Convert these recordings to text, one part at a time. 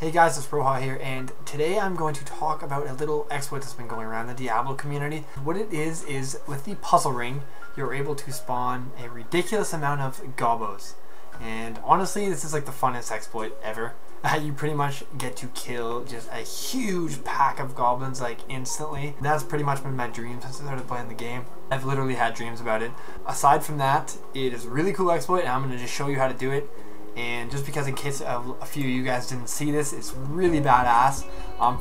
Hey guys, it's Roha here, and today I'm going to talk about a little exploit that's been going around the Diablo community. What it is with the puzzle ring, you're able to spawn a ridiculous amount of Gobos. And honestly, this is like the funnest exploit ever. You pretty much get to kill just a huge pack of goblins like instantly. That's pretty much been my dream since I started playing the game. I've literally had dreams about it. Aside from that, it is a really cool exploit, and I'm going to just show you how to do it. And just because in case a few of you guys didn't see this, it's really badass.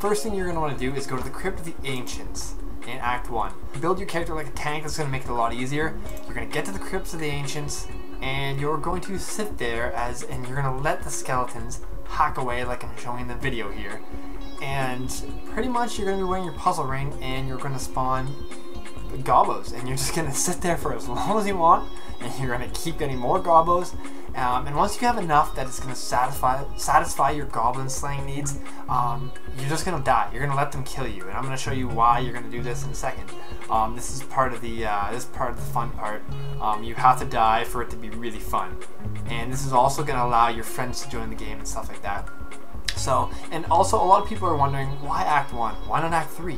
First thing you're going to want to do is go to the Crypt of the Ancients in Act 1. Build your character like a tank. That's going to make it a lot easier. You're going to get to the Crypts of the Ancients, and you're going to sit there and you're going to let the skeletons hack away like I'm showing in the video here. And pretty much you're going to be wearing your puzzle ring, and you're going to spawn Gobos, and you're just going to sit there for as long as you want, and you're going to keep getting more Gobos. And once you have enough that it's going to satisfy your goblin slaying needs, you're just going to die. You're going to let them kill you, and I'm going to show you why you're going to do this in a second. This is part of the fun part. You have to die for it to be really fun, and this is also going to allow your friends to join the game and stuff like that. So, and also a lot of people are wondering, why Act 1? Why not Act 3?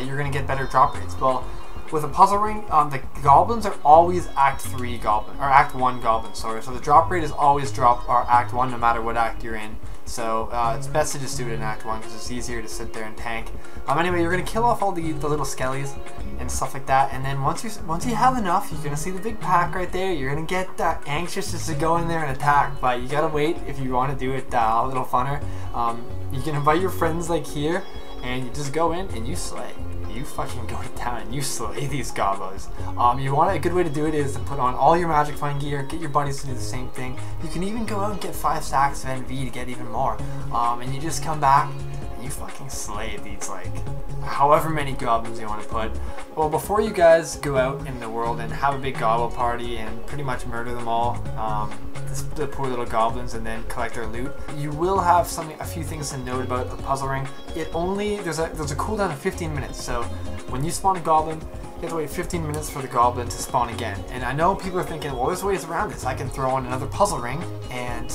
You're going to get better drop rates. Well, with a puzzle ring, the goblins are always Act 3 goblin, or Act 1 goblin, sorry. So the drop rate is always Act 1 no matter what act you're in. So it's best to just do it in Act 1 because it's easier to sit there and tank. Anyway, you're going to kill off all the little skellies and stuff like that, and then once you have enough, you're going to see the big pack right there. You're going to get anxious just to go in there and attack, but you got to wait if you want to do it a little funner. You can invite your friends like here, and you just go in and you slay. You fucking go to town and you slay these Gobos. A good way to do it is to put on all your magic find gear, get your buddies to do the same thing. You can even go out and get 5 stacks of NV to get even more. And you just come back and you fucking slay these, like, however many goblins you want to put. Well, before you guys go out in the world and have a big Gobo party and pretty much murder them all, the poor little goblins, and then collect their loot, you will have a few things to note about the puzzle ring. There's a cooldown of 15 minutes. So when you spawn a goblin, you have to wait 15 minutes for the goblin to spawn again. And I know people are thinking, well, there's ways around this. I can throw on another puzzle ring, and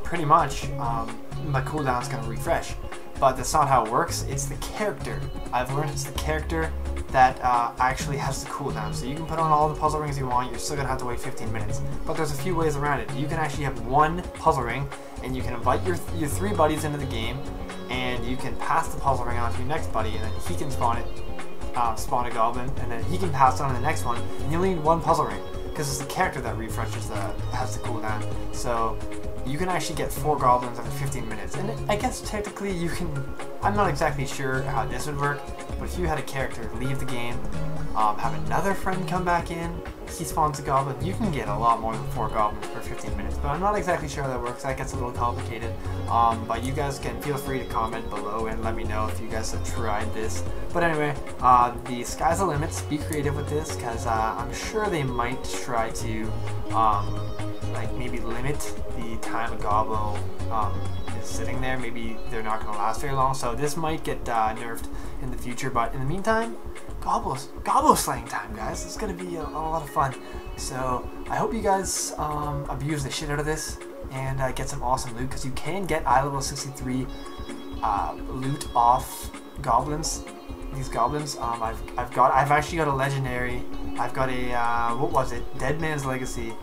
pretty much my cooldown is going to refresh. But that's not how it works. It's the character. I've learned it's the character that actually has the cooldown. So you can put on all the puzzle rings you want. You're still going to have to wait 15 minutes. But there's a few ways around it. You can actually have one puzzle ring, and you can invite your 3 buddies into the game, and you can pass the puzzle ring on to your next buddy, and then he can spawn a goblin, and then he can pass it on to the next one, and you only need 1 puzzle ring, because it's the character that refreshes has the cooldown. So you can actually get 4 goblins after 15 minutes, and I guess technically you can. I'm not exactly sure how this would work, but if you had a character leave the game, have another friend come back in, he spawns a goblin, you can get a lot more than 4 goblins per 15 minutes, but I'm not exactly sure how that works. That gets a little complicated, but you guys can feel free to comment below and let me know if you guys have tried this. But anyway, the sky's the limit. Be creative with this, because I'm sure they might try to like maybe limit the time a Gobo is sitting there. Maybe they're not going to last very long, so this might get nerfed in the future. But in the meantime, Gobo slaying time, guys. It's going to be a lot of fun. So I hope you guys abuse the shit out of this and get some awesome loot, because you can get level 63 loot off goblins. These goblins, I've actually got a legendary. I've got a what was it? Dead Man's Legacy.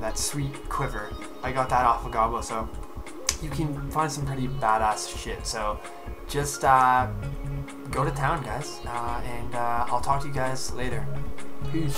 That sweet quiver. I got that off of Gobo, so you can find some pretty badass shit. So just go to town, guys, and I'll talk to you guys later. Peace.